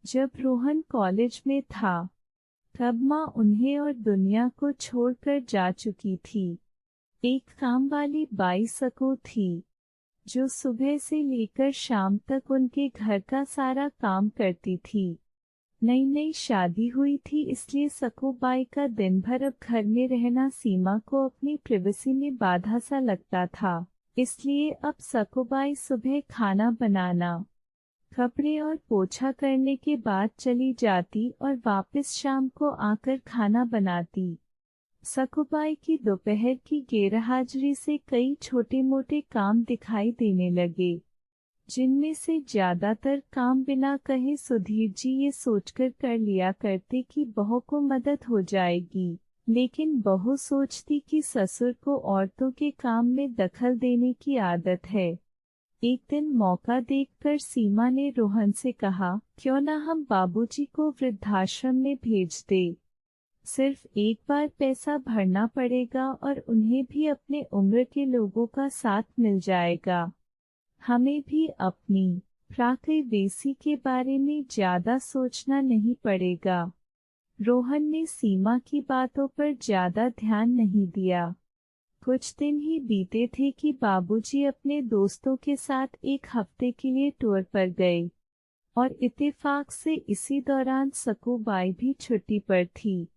जब रोहन कॉलेज में था तब माँ उन्हें और दुनिया को छोड़कर जा चुकी थी। एक काम वाली बाई सकू थी जो सुबह से लेकर शाम तक उनके घर का सारा काम करती थी। नई नई शादी हुई थी, इसलिए सकूबाई का दिन भर अब घर में रहना सीमा को अपनी प्रिवेसी में बाधा सा लगता था। इसलिए अब सकूबाई सुबह खाना बनाना, कपड़े और पोछा करने के बाद चली जाती और वापस शाम को आकर खाना बनाती। सकूबाई की दोपहर की गैरहाजिरी से कई छोटे मोटे काम दिखाई देने लगे, जिनमें से ज्यादातर काम बिना कहे सुधीर जी ये सोचकर कर लिया करते कि बहू को मदद हो जाएगी। लेकिन बहू सोचती कि ससुर को औरतों के काम में दखल देने की आदत है। एक दिन मौका देखकर सीमा ने रोहन से कहा, क्यों ना हम बाबूजी को वृद्धाश्रम में भेज दे। सिर्फ एक बार पैसा भरना पड़ेगा और उन्हें भी अपने उम्र के लोगों का साथ मिल जाएगा। हमें भी अपनी प्राइवेसी के बारे में ज्यादा सोचना नहीं पड़ेगा। रोहन ने सीमा की बातों पर ज्यादा ध्यान नहीं दिया। कुछ दिन ही बीते थे कि बाबूजी अपने दोस्तों के साथ एक हफ्ते के लिए टूर पर गए और इत्तेफाक से इसी दौरान सकूबाई भी छुट्टी पर थी।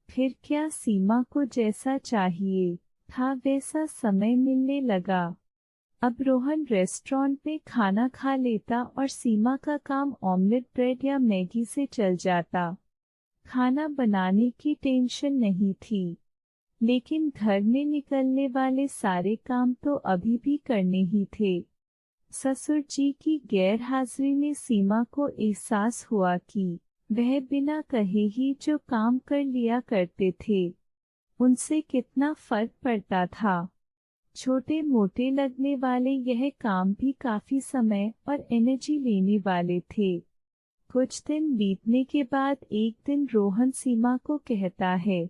फिर क्या सीमा को जैसा चाहिए था वैसा समय मिलने लगा। अब रोहन रेस्टोरेंट में खाना खा लेता और सीमा का काम ऑमलेट ब्रेड या मैगी से चल जाता। खाना बनाने की टेंशन नहीं थी, लेकिन घर में निकलने वाले सारे काम तो अभी भी करने ही थे। ससुर जी की गैर हाजिरी में सीमा को एहसास हुआ कि वह बिना कहे ही जो काम कर लिया करते थे उनसे कितना फर्क पड़ता था। छोटे मोटे लगने वाले यह काम भी काफी समय और एनर्जी लेने वाले थे। कुछ दिन बीतने के बाद एक दिन रोहन सीमा को कहता है,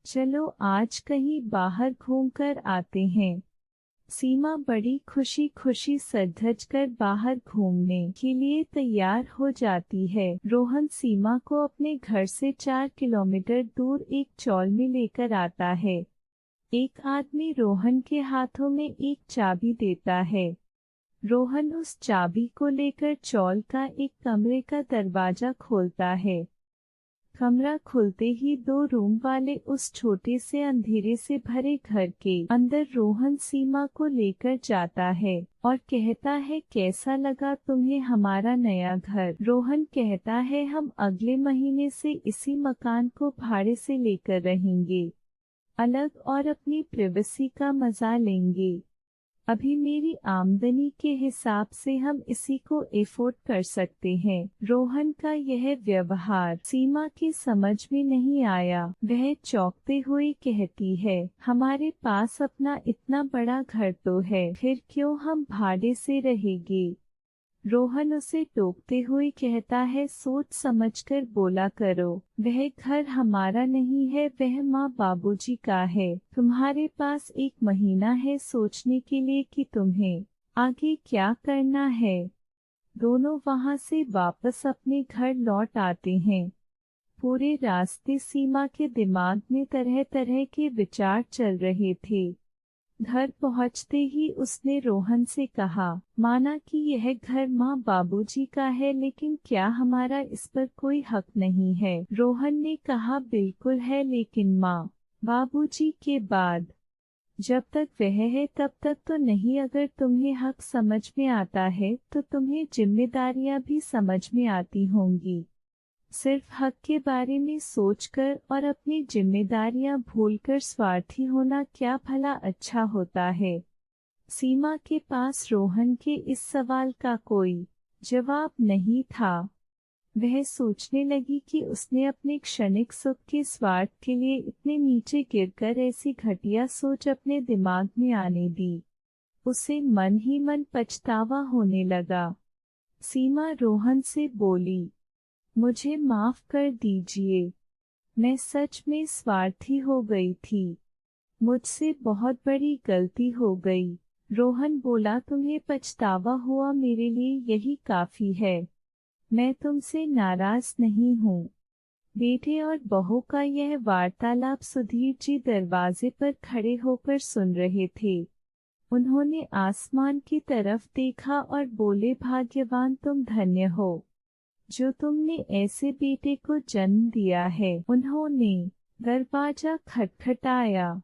चलो आज कहीं बाहर घूम कर आते हैं। सीमा बड़ी खुशी खुशी सज कर बाहर घूमने के लिए तैयार हो जाती है। रोहन सीमा को अपने घर से 4 किलोमीटर दूर एक चौल में लेकर आता है। एक आदमी रोहन के हाथों में एक चाबी देता है। रोहन उस चाबी को लेकर चौल का एक कमरे का दरवाजा खोलता है। कमरा खुलते ही 2 रूम वाले उस छोटे से अंधेरे से भरे घर के अंदर रोहन सीमा को लेकर जाता है और कहता है, कैसा लगा तुम्हें हमारा नया घर। रोहन कहता है, हम अगले महीने से इसी मकान को भाड़े से लेकर रहेंगे, अलग और अपनी प्राइवेसी का मजा लेंगे। अभी मेरी आमदनी के हिसाब से हम इसी को एफोर्ड कर सकते हैं। रोहन का यह व्यवहार सीमा की समझ में नहीं आया। वह चौंकते हुए कहती है, हमारे पास अपना इतना बड़ा घर तो है, फिर क्यों हम भाड़े से रहेंगे। रोहन उसे टोकते हुए कहता है, सोच समझकर बोला करो, वह घर हमारा नहीं है, वह माँ बाबूजी का है। तुम्हारे पास 1 महीना है सोचने के लिए कि तुम्हें आगे क्या करना है। दोनों वहां से वापस अपने घर लौट आते हैं। पूरे रास्ते सीमा के दिमाग में तरह तरह के विचार चल रहे थे। घर पहुंचते ही उसने रोहन से कहा, माना कि यह घर माँ बाबूजी का है, लेकिन क्या हमारा इस पर कोई हक नहीं है। रोहन ने कहा, बिल्कुल है, लेकिन माँ बाबूजी के बाद जब तक वह है तब तक तो नहीं। अगर तुम्हें हक समझ में आता है तो तुम्हें जिम्मेदारियां भी समझ में आती होंगी। सिर्फ हक के बारे में सोचकर और अपनी जिम्मेदारियां भूलकर स्वार्थी होना क्या भला अच्छा होता है। सीमा के पास रोहन के इस सवाल का कोई जवाब नहीं था। वह सोचने लगी कि उसने अपने क्षणिक सुख के स्वार्थ के लिए इतने नीचे गिरकर ऐसी घटिया सोच अपने दिमाग में आने दी। उसे मन ही मन पछतावा होने लगा। सीमा रोहन से बोली, मुझे माफ कर दीजिए, मैं सच में स्वार्थी हो गई थी, मुझसे बहुत बड़ी गलती हो गई। रोहन बोला, तुम्हें पछतावा हुआ, मेरे लिए यही काफी है। मैं तुमसे नाराज नहीं हूँ। बेटे और बहू का यह वार्तालाप सुधीर जी दरवाजे पर खड़े होकर सुन रहे थे। उन्होंने आसमान की तरफ देखा और बोले, भाग्यवान तुम धन्य हो जो तुमने ऐसे बेटे को जन्म दिया है। उन्होंने दरवाजा खटखटाया।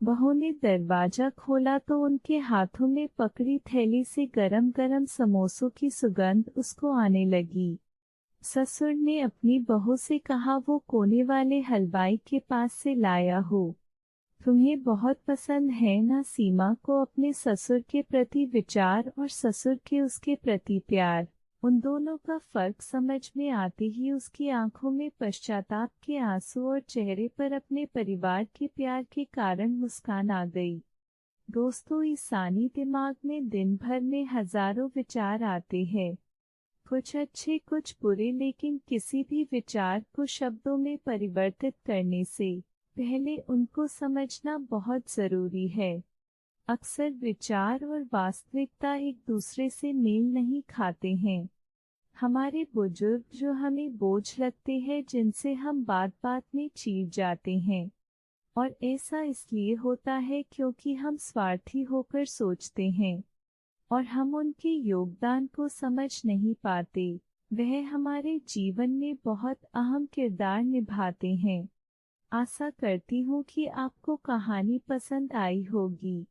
बहू ने दरवाजा खोला तो उनके हाथों में पकड़ी थैली से गरम गरम समोसों की सुगंध उसको आने लगी। ससुर ने अपनी बहू से कहा, वो कोने वाले हलवाई के पास से लाया हो। तुम्हें बहुत पसंद है ना। सीमा को अपने ससुर के प्रति विचार और ससुर के उसके प्रति प्यार, उन दोनों का फर्क समझ में आते ही उसकी आंखों में पश्चाताप के आंसू और चेहरे पर अपने परिवार के प्यार के कारण मुस्कान आ गई। दोस्तों, इंसानी दिमाग में दिन भर में हजारों विचार आते हैं, कुछ अच्छे कुछ बुरे, लेकिन किसी भी विचार को शब्दों में परिवर्तित करने से पहले उनको समझना बहुत जरूरी है। अक्सर विचार और वास्तविकता एक दूसरे से मेल नहीं खाते हैं। हमारे बुजुर्ग जो हमें बोझ लगते हैं, जिनसे हम बात बात में चीर जाते हैं, और ऐसा इसलिए होता है क्योंकि हम स्वार्थी होकर सोचते हैं और हम उनके योगदान को समझ नहीं पाते। वह हमारे जीवन में बहुत अहम किरदार निभाते हैं। आशा करती हूँ कि आपको कहानी पसंद आई होगी।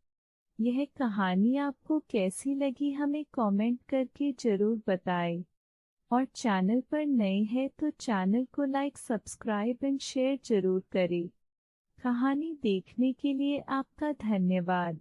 यह कहानी आपको कैसी लगी हमें कमेंट करके जरूर बताएं। और चैनल पर नए हैं तो चैनल को लाइक, सब्सक्राइब एंड शेयर जरूर करें। कहानी देखने के लिए आपका धन्यवाद।